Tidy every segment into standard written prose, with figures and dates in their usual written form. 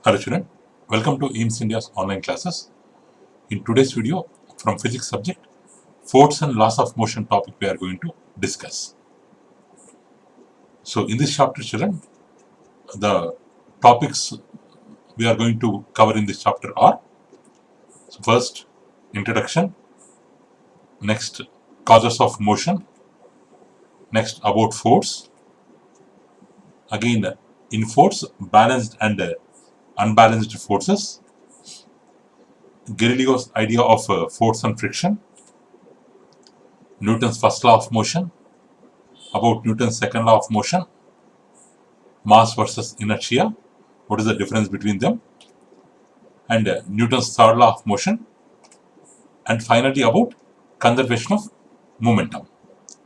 Hello student, welcome to EAMS India's online classes. In today's video from physics subject, force and laws of motion topic we are going to discuss. So in this chapter children, the topics we are going to cover in this chapter are first introduction, next causes of motion, next about force, again in force, balanced and unbalanced forces, Galileo's idea of force and friction, Newton's first law of motion, about Newton's second law of motion, mass versus inertia, what is the difference between them, and Newton's third law of motion, and finally about conservation of momentum.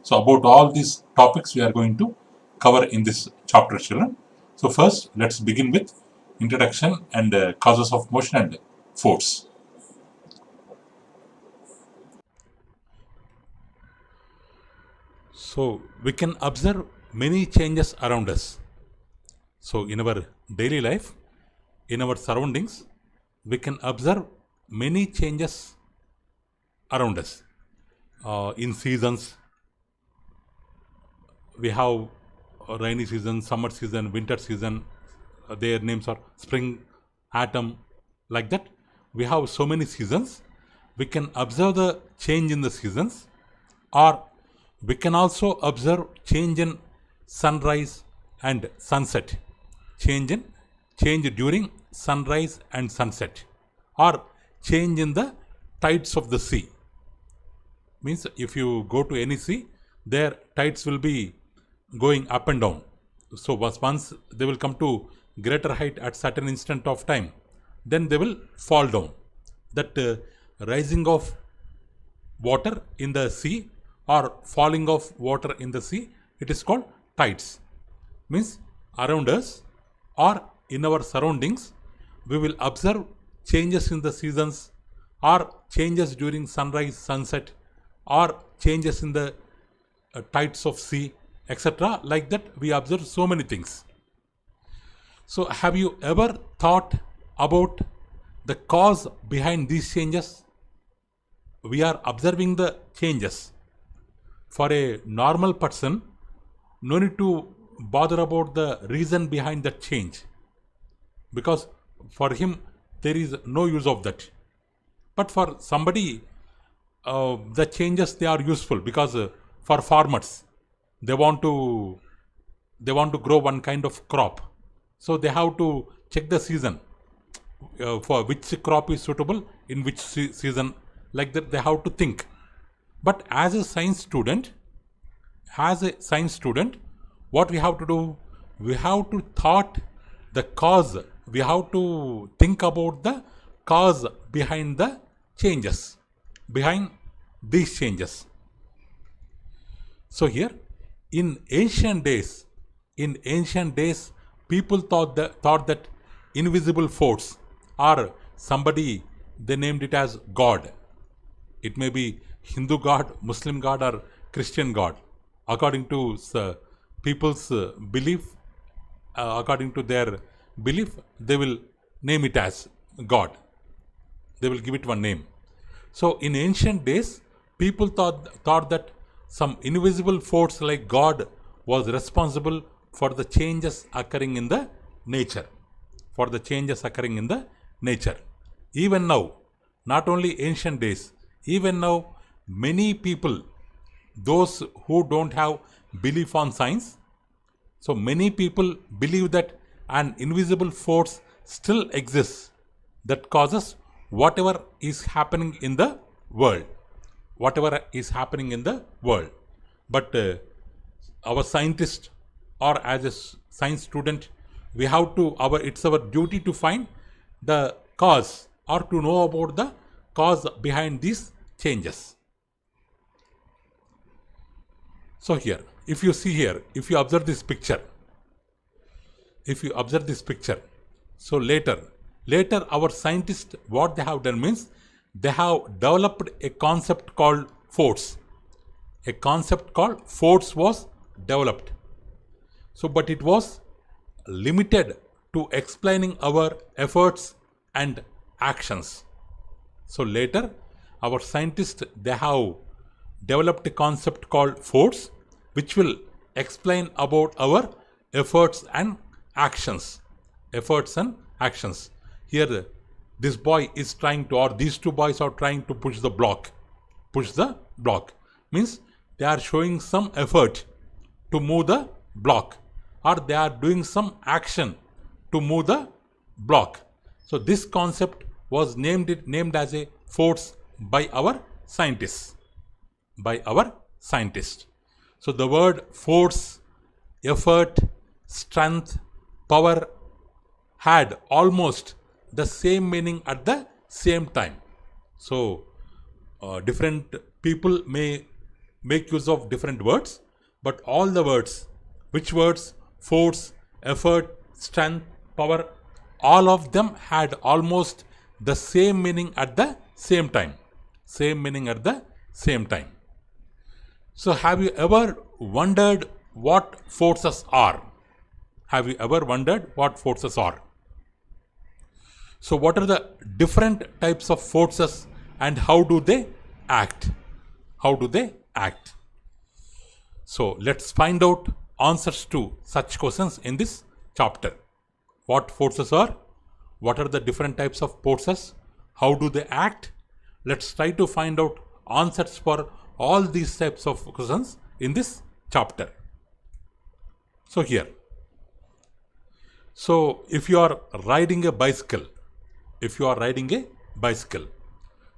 So about all these topics we are going to cover in this chapter children. So first let's begin with introduction and causes of motion and force. So we can observe many changes around us. So in our daily life, in our surroundings, we can observe many changes around us. In seasons, we have rainy season, summer season, winter season. Their names are spring, autumn, like that. We have so many seasons. We can observe the change in the seasons, or we can also observe change in sunrise and sunset, change during sunrise and sunset, or change in the tides of the sea. Means if you go to any sea, their tides will be going up and down. So once they will come to greater height at certain instant of time, then they will fall down. That rising of water in the sea or falling of water in the sea, it is called tides. Means around us or in our surroundings, we will observe changes in the seasons, or changes during sunrise, sunset, or changes in the tides of sea, etc. Like that we observe so many things. So have you ever thought about the cause behind these changes? We are observing the changes. For a normal person, no need to bother about the reason behind that change, because for him there is no use of that. But for somebody, the changes, they are useful, because for farmers, they want to grow one kind of crop, so they have to check the season for which crop is suitable in which season. Like that they have to think. But as a science student, what we have to do? We have to thought the cause. We have to think about the cause behind the changes, behind these changes. So here, in ancient days, people thought that invisible force, or somebody, they named it as God. It may be Hindu God, Muslim God, or Christian God. According to people's belief, according to their belief, they will name it as God. They will give it one name. So in ancient days, people thought that some invisible force like God was responsible for the changes occurring in the nature. Even now, not only ancient days, even now, many people, those who don't have belief on science, so many people believe that an invisible force still exists that causes whatever is happening in the world. But our scientist, or as a science student, we have to, it's our duty to find the cause, or to know about the cause behind these changes. So here, if you observe this picture, so later our scientists, what they have done means, they have developed a concept called force. Was developed. So but it was limited to explaining our efforts and actions. So later, our scientists, they have developed a concept called force, which will explain about our efforts and actions. Efforts and actions. Here, this boy is trying to, or these two boys are trying to push the block. Push the block means they are showing some effort to move the block, or they are doing some action to move the block. So this concept was named as a force by our scientists. So the word force, effort, strength, power had almost the same meaning at the same time. So different people may make use of different words, but all the words, which words? Force, effort, strength, power, all of them had almost the same meaning at the same time. So have you ever wondered what forces are? So what are the different types of forces and how do they act? So let's find out answers to such questions in this chapter. What forces are? What are the different types of forces? How do they act? Let's try to find out answers for all these types of questions in this chapter. So here, so if you are riding a bicycle,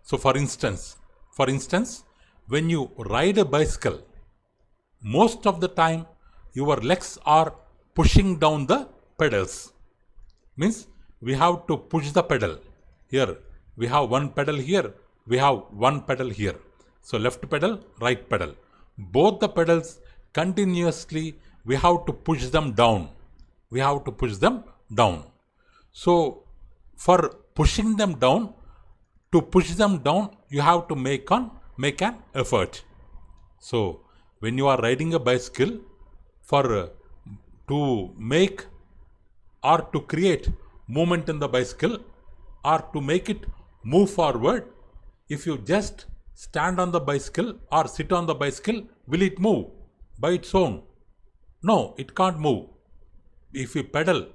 so for instance, when you ride a bicycle, most of the time your legs are pushing down the pedals. Means we have to push the pedal. Here we have one pedal here, we have one pedal here. So left pedal, right pedal. Both the pedals continuously we have to push them down. So for pushing them down, you have to make an effort. So when you are riding a bicycle, to make or to create movement in the bicycle or to make it move forward, if you just stand on the bicycle or sit on the bicycle, will it move by its own? No, it can't move. If we pedal,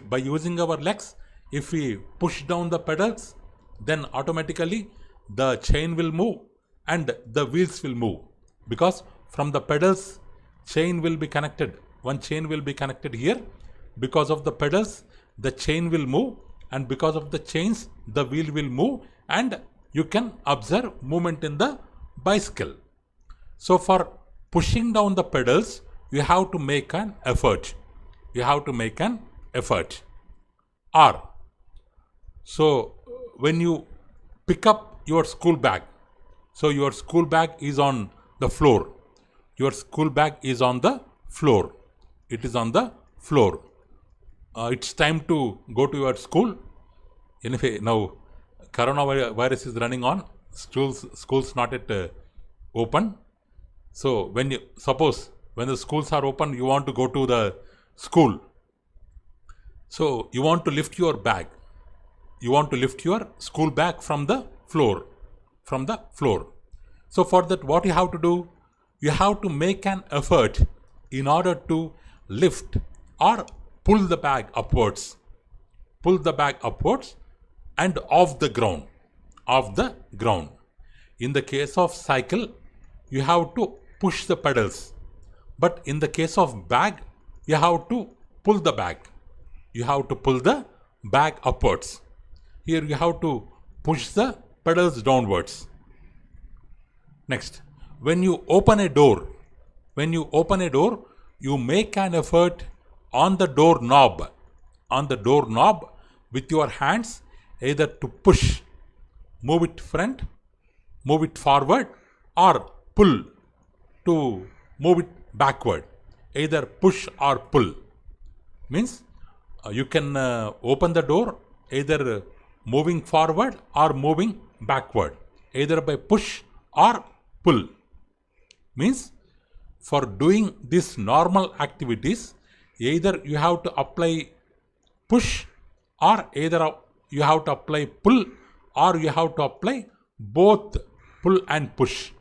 by using our legs, if we push down the pedals, then automatically the chain will move and the wheels will move, because from the pedals chain will be connected. One chain will be connected here. Because of the pedals, the chain will move, and because of the chains, the wheel will move, and you can observe movement in the bicycle. So for pushing down the pedals, you have to make an effort. Or, so when you pick up your school bag, so your school bag is on the floor. It is on the floor. It's time to go to your school. Anyway, now coronavirus is running on. Schools not yet open. So when the schools are open, you want to go to the school. So you want to lift your bag. You want to lift your school bag from the floor. So for that, what you have to do? You have to make an effort in order to lift or pull the bag upwards. And off the ground. In the case of cycle, you have to push the pedals. But in the case of bag, you have to pull the bag. Upwards. Here you have to push the pedals downwards. Next, when you open a door, you make an effort on the door knob with your hands, either to push, move it front, move it forward, or pull to move it backward. Either push or pull. Means you can open the door either moving forward or moving backward, either by push or pull. Means for doing these normal activities, either you have to apply push, or either you have to apply pull, or you have to apply both pull and push.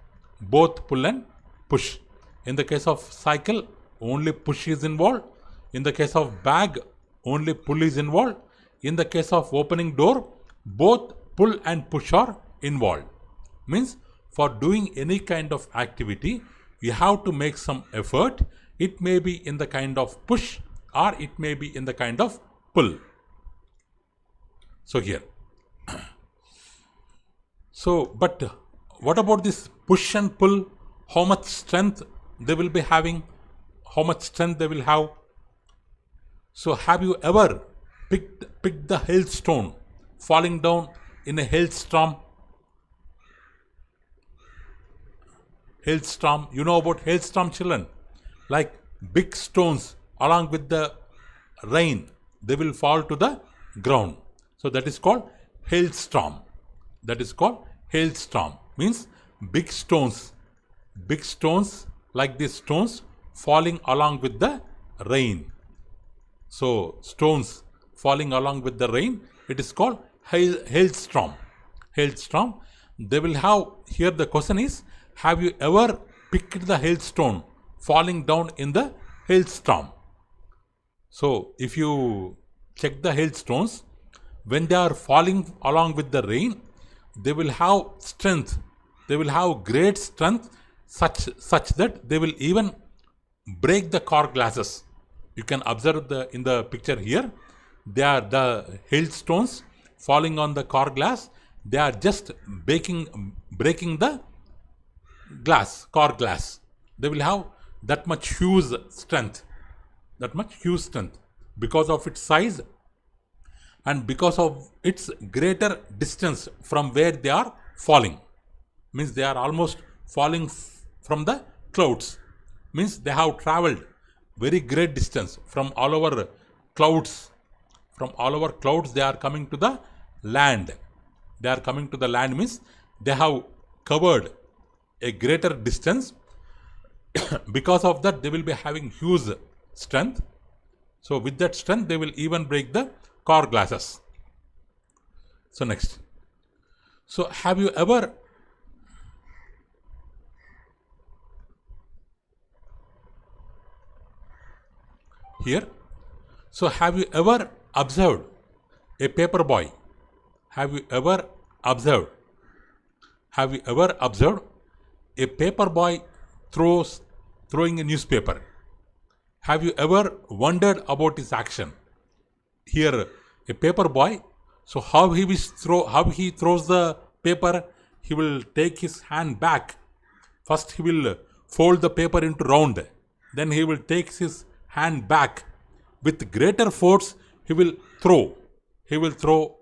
Both pull and push. In the case of cycle, only push is involved. In the case of bag, only pull is involved. In the case of opening door, both pull and push are involved. Means for doing any kind of activity, you have to make some effort. It may be in the kind of push, or it may be in the kind of pull. So here. So, but what about this push and pull? How much strength they will be having? How much strength they will have? So, have you ever picked the hailstone falling down in a hailstorm? Hailstorm, you know about hailstorm, children? Like big stones along with the rain, they will fall to the ground. So that is called hailstorm. That is called hailstorm. Means big stones like these stones falling along with the rain. So stones falling along with the rain, it is called hailstorm. Hailstorm. They will have, here the question is, have you ever picked the hailstone falling down in the hailstorm? So if you check the hailstones, when they are falling along with the rain, they will have strength. They will have great strength such that they will even break the car glasses. You can observe in the picture here, they are the hailstones falling on the car glass. They are just breaking the car glass. They will have that much huge strength. Because of its size and because of its greater distance from where they are falling. Means they are almost falling from the clouds. Means they have traveled very great distance from all over clouds. From all over clouds, they are coming to the land. They are coming to the land means they have covered a greater distance. Because of that, they will be having huge strength. So with that strength, they will even break the car glasses. So next. So have you ever here? So have you ever observed a paper boy? Have you ever observed a paper boy throwing a newspaper? Have you ever wondered about his action? Here, a paper boy, so how he throws the paper, he will take his hand back. First he will fold the paper into round. Then he will take his hand back. With greater force, he will throw. He will throw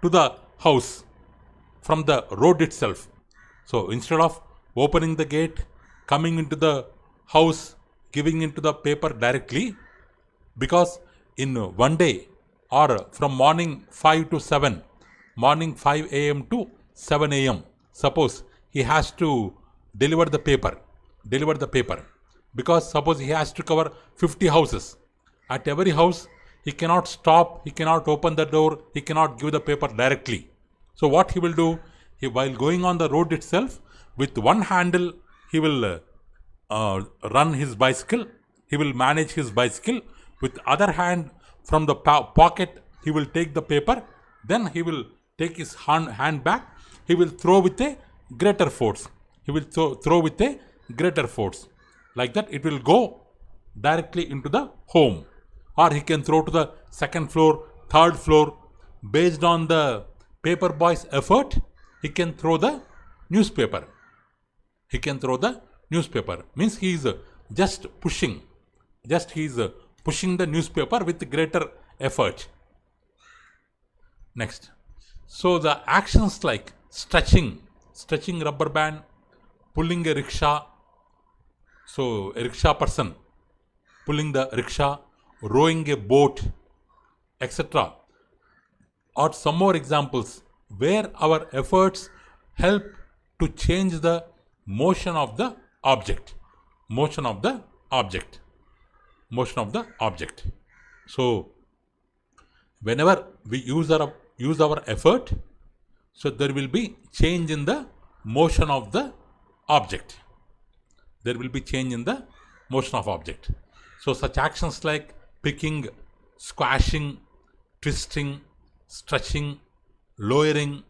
to the house from the road itself. So instead of opening the gate, coming into the house, giving into the paper directly, because in one day, or from morning 5 to 7, morning 5 a.m. to 7 a.m. Suppose he has to deliver the paper, because suppose he has to cover 50 houses. At every house, he cannot stop, he cannot open the door, he cannot give the paper directly. So what he will do, while going on the road itself, with one handle, he will run his bicycle, he will manage his bicycle. With other hand, from the pocket, he will take the paper, then he will take his hand back, he will throw with a greater force. Like that, it will go directly into the home. Or he can throw to the second floor, third floor. Based on the paper boy's effort, he can throw the newspaper. Means he is just pushing. He is pushing the newspaper with greater effort. Next. So the actions like stretching rubber band, pulling a rickshaw. So a rickshaw person pulling the rickshaw, rowing a boat, etc. Or some more examples where our efforts help to change the motion of the object. motion of the object. So whenever we use our effort, so there will be change in the motion of the object. There will be change in the motion of object. So such actions like picking, squashing, twisting, stretching, lowering,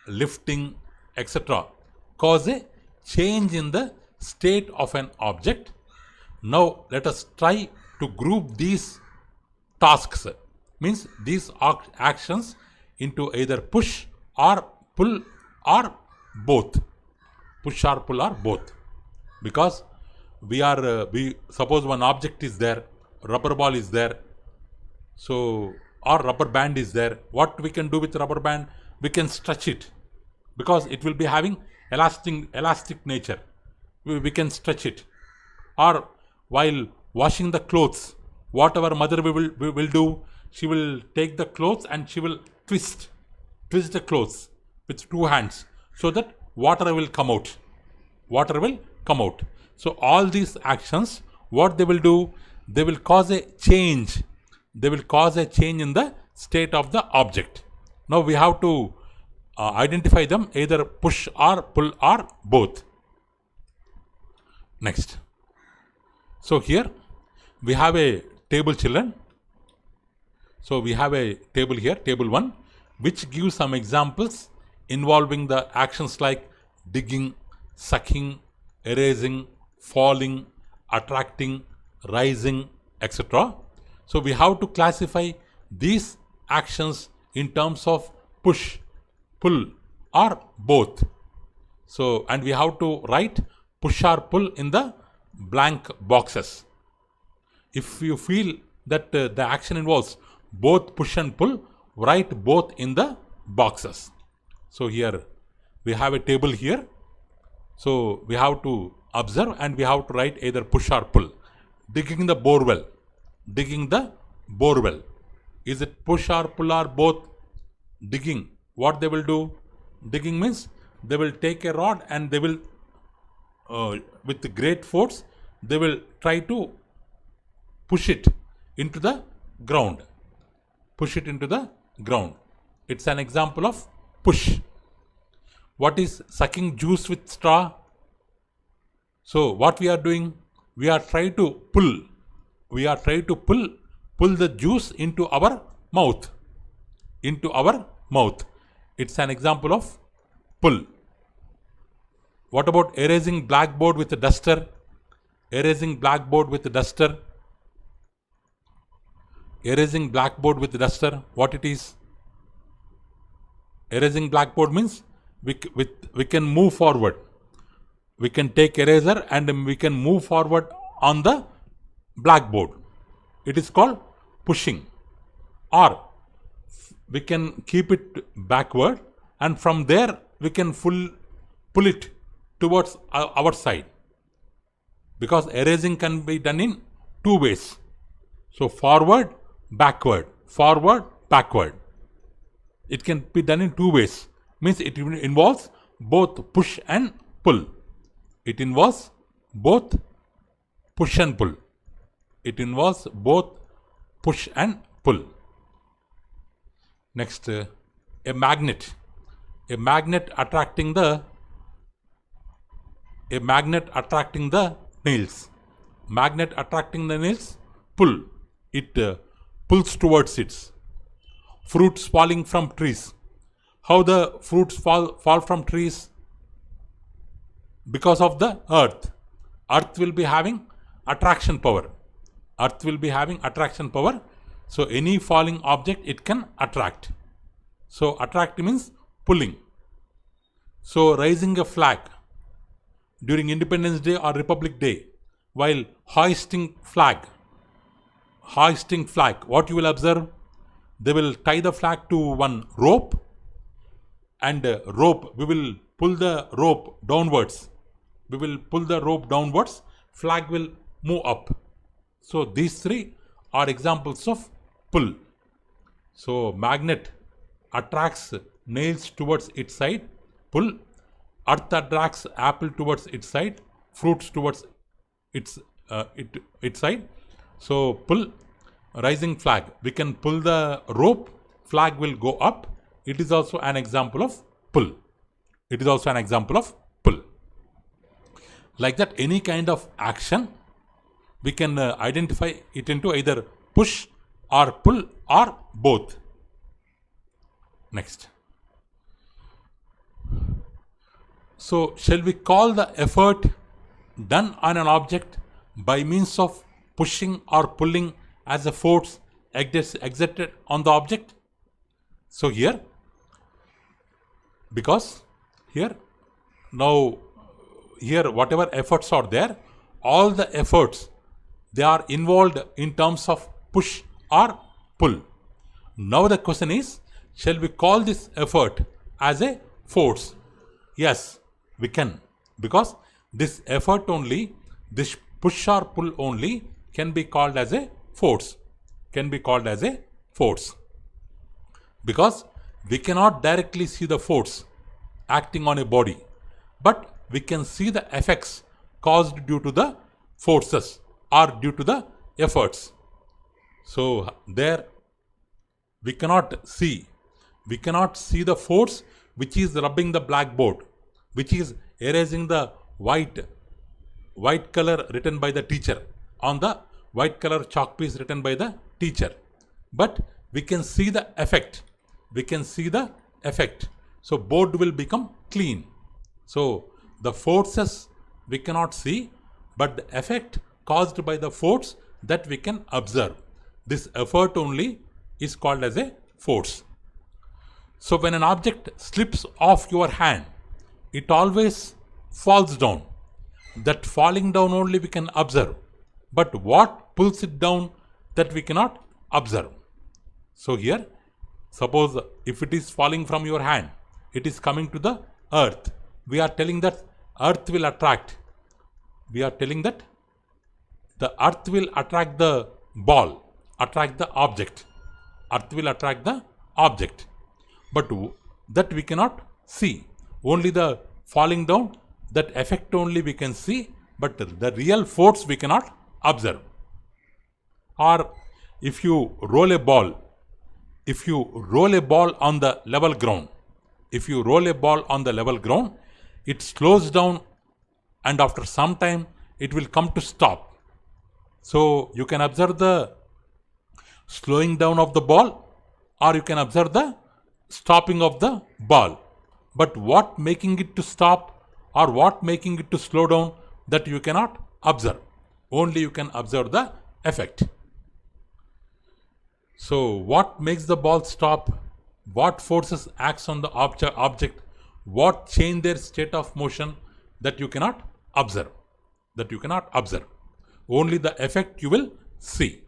lifting, etc. cause a change in the state of an object. Now let us try to group these tasks, means these actions, into either push or pull or both. Push or pull or both. Because we suppose one object is there, rubber ball is there, so or rubber band is there. What we can do with rubber band? We can stretch it, because it will be having elastic nature. We can stretch it. Or while washing the clothes, whatever mother we will do, she will take the clothes and she will twist the clothes with two hands, so that water will come out. So all these actions, what they will do, they will cause a change. They will cause a change in the state of the object. Now we have to identify them, either push or pull or both. Next. So here we have a table, children. So we have a table here, table 1, which gives some examples involving the actions like digging, sucking, erasing, falling, attracting, rising, etc. So we have to classify these actions in terms of push, pull or both. So, and we have to write push or pull in the blank boxes. If you feel that the action involves both push and pull, write both in the boxes. So here we have a table here. So we have to observe and we have to write either push or pull. Digging the borewell. Is it push or pull or both? Digging. What they will do? Digging means they will take a rod and they will, with great force, they will try to push it into the ground. It's an example of push. What is sucking juice with straw? So what we are doing? We are trying to pull. Pull the juice into our mouth. It's an example of pull. What about erasing blackboard with a duster? Erasing blackboard with a duster, what it is? Erasing blackboard means we can move forward. We can take eraser and we can move forward on the blackboard. It is called pushing. Or we can keep it backward and from there we can pull it towards our side. Because erasing can be done in two ways. So forward, backward. It can be done in two ways. Means it involves both push and pull. Next, a magnet. A magnet attracting the nails. Pull. It pulls towards it. Fruits falling from trees. How the fruits fall from trees? Because of the earth. Earth will be having attraction power. So any falling object it can attract. So attract means pulling. So raising a flag during Independence Day or Republic Day, while hoisting flag, what you will observe? They will tie the flag to one rope, and we will pull the rope downwards. Flag will move up. So these three are examples of pull. So magnet attracts nails towards its side, pull. Earth attracts apple towards its side, fruits towards its side. So pull, rising flag, we can pull the rope, flag will go up. It is also an example of pull. It is also an example of pull. Like that, any kind of action, we can identify it into either push or pull or both. Next. So shall we call the effort done on an object by means of pushing or pulling as a force exerted on the object? So here, because here, now here whatever efforts are there, all the efforts, they are involved in terms of push or pull. Now the question is, shall we call this effort as a force? Yes, we can, because this effort only, this push or pull only can be called as a force, can be called as a force. Because we cannot directly see the force acting on a body, but we can see the effects caused due to the forces or due to the efforts. So there we cannot see the force which is rubbing the blackboard, which is erasing the white color written by the teacher on the white color chalk piece written by the teacher. But we can see the effect. We can see the effect. So board will become clean. So the forces we cannot see, but the effect caused by the force that we can observe. This effort only is called as a force. So when an object slips off your hand, it always falls down. That falling down only we can observe. But what pulls it down, that we cannot observe. So here, suppose if it is falling from your hand, it is coming to the earth. We are telling that earth will attract. We are telling that the earth will attract the ball, attract the object. Earth will attract the object. But that we cannot see. Only the falling down, that effect only we can see, but the real force we cannot observe. Or if you roll a ball on the level ground, it slows down and after some time it will come to stop. So you can observe the slowing down of the ball, or you can observe the stopping of the ball. But what making it to stop or what making it to slow down, that you cannot observe. Only you can observe the effect. So what makes the ball stop? What forces acts on the object? What change their state of motion, that you cannot observe. That you cannot observe. Only the effect you will see.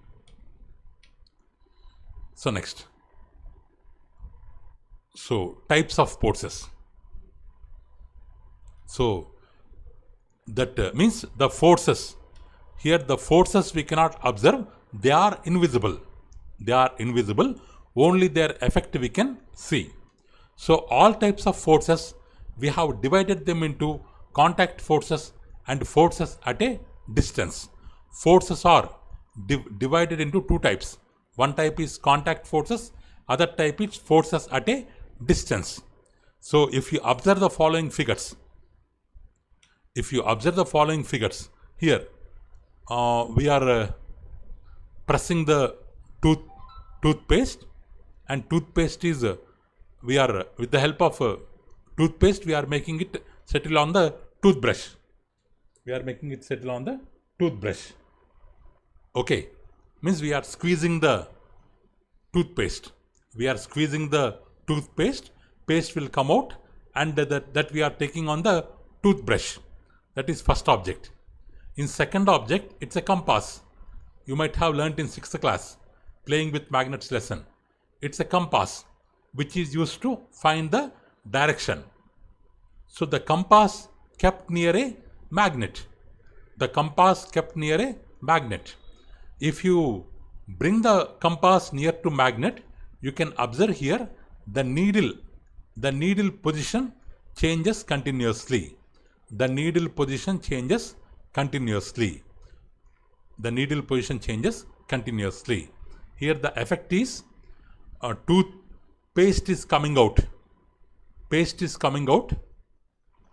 So next. So types of forces. So that means the forces. Here the forces we cannot observe. They are invisible. They are invisible. Only their effect we can see. So all types of forces, we have divided them into contact forces and forces at a distance. Forces are divided into two types. One type is contact forces, other type is forces at a distance. So if you observe the following figures, here we are pressing the toothpaste, and toothpaste is we are with the help of toothpaste we are making it settle on the toothbrush. Okay, means we are squeezing the toothpaste. Paste will come out, and that we are taking on the toothbrush. That is first object. In second object, it's a compass. You might have learnt in 6th class playing with magnets lesson. It's a compass which is used to find the direction. So the compass kept near a magnet. If you bring the compass near to magnet, you can observe here the needle position changes continuously. the needle position changes continuously. Here the effect is toothpaste is coming out. Paste is coming out.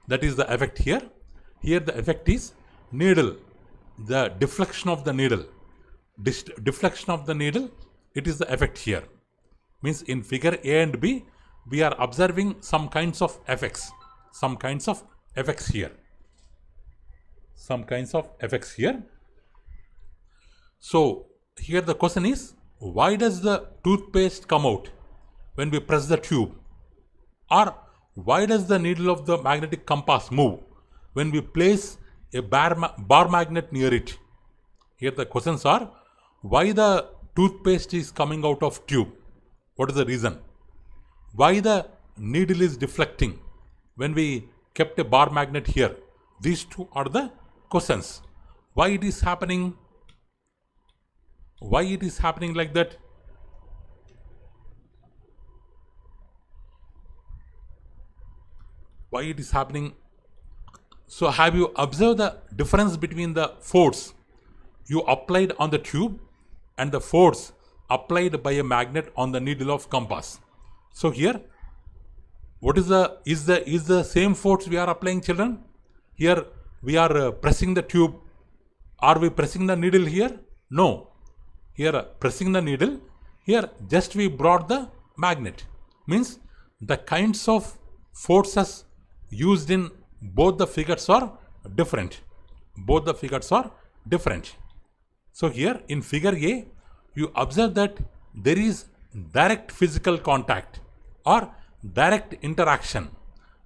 That is the effect here. Here the effect is needle, the deflection of the needle. Deflection of the needle, it is the effect here. Means in figure A and B, we are observing some kinds of effects. Some kinds of effects here. Some kinds of effects here. So here the question is, why does the toothpaste come out when we press the tube? Or why does the needle of the magnetic compass move when we place a bar magnet near it? Here the questions are, why the toothpaste is coming out of tube? What is the reason? Why the needle is deflecting when we kept a bar magnet here? These two are the questions. Why it is happening? Why it is happening like that? Why it is happening? So have you observed the difference between the force you applied on the tube and the force applied by a magnet on the needle of compass? So here, what is the same force we are applying, children? Here we are pressing the tube. Are we pressing the needle here? No. Here pressing the needle. Here just we brought the magnet. Means the kinds of forces used in both the figures are different. Both the figures are different. So here in figure A, you observe that there is direct physical contact or direct interaction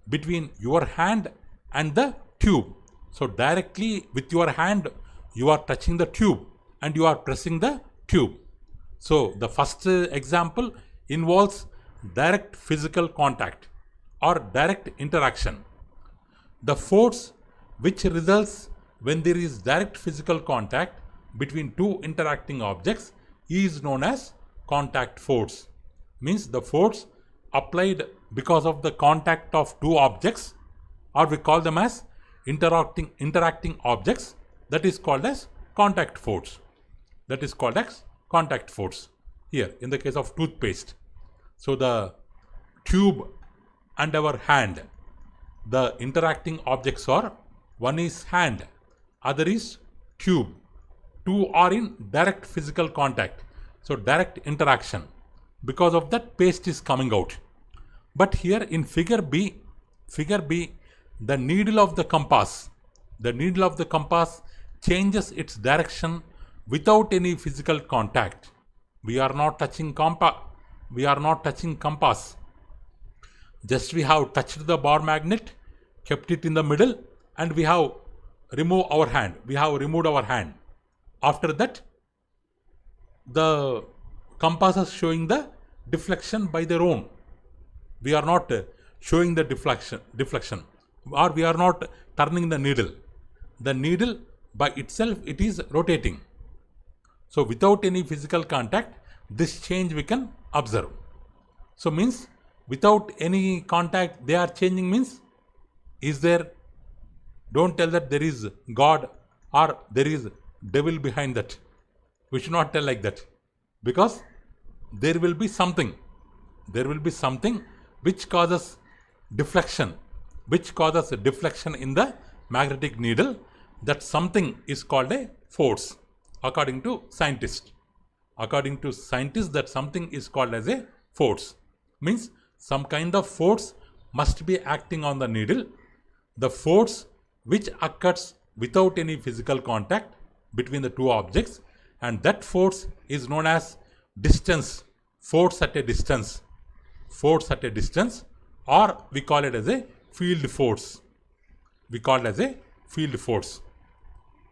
between your hand and the tube. So directly with your hand, you are touching the tube and you are pressing the tube. So the first example involves direct physical contact or direct interaction. The force which results when there is direct physical contact between two interacting objects is known as contact force. Means the force applied because of the contact of two objects, or we call them as interacting objects, that is called as contact force. That is called as contact force here in the case of toothpaste. So the tube and our hand, the interacting objects are, one is hand, other is tube. Two are in direct physical contact. So direct interaction. Because of that, paste is coming out. But here in figure B, the needle of the compass changes its direction without any physical contact. We are not touching compass. Just we have touched the bar magnet, kept it in the middle, and we have removed our hand. After that, the compass is showing the deflection by their own. We are not showing the deflection, or we are not turning the needle. The needle by itself, it is rotating. So without any physical contact, this change we can observe. So means without any contact they are changing, means is there, don't tell that there is God or there is devil behind that. We should not tell like that, because there will be something which causes deflection in the magnetic needle. That something is called a force according to scientists. That something is called as a force. Means some kind of force must be acting on the needle. The force which occurs without any physical contact between the two objects, and that force is known as distance, force at a distance, or we call it as a field force.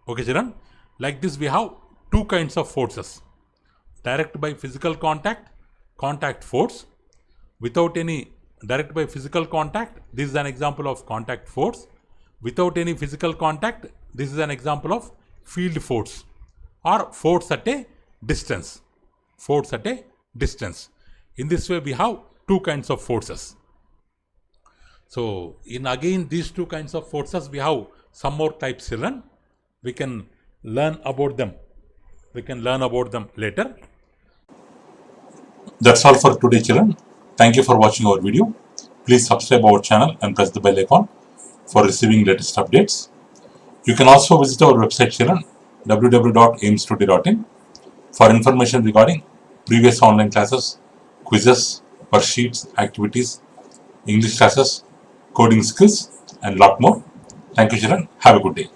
Okay, children, like this we have two kinds of forces: direct by physical contact, contact force. Without any direct by physical contact, this is an example of contact force. Without any physical contact, this is an example of field force, or force at a distance. In this way we have two kinds of forces. So in again these two kinds of forces, we have some more types, children. We can learn about them We can learn about them later. That's all for today, children. Thank you for watching our video. Please subscribe our channel and press the bell icon for receiving latest updates. You can also visit our website, children, www.aimstudy.in, for information regarding previous online classes, quizzes, worksheets, activities, English classes, coding skills, and lot more. Thank you, children. Have a good day.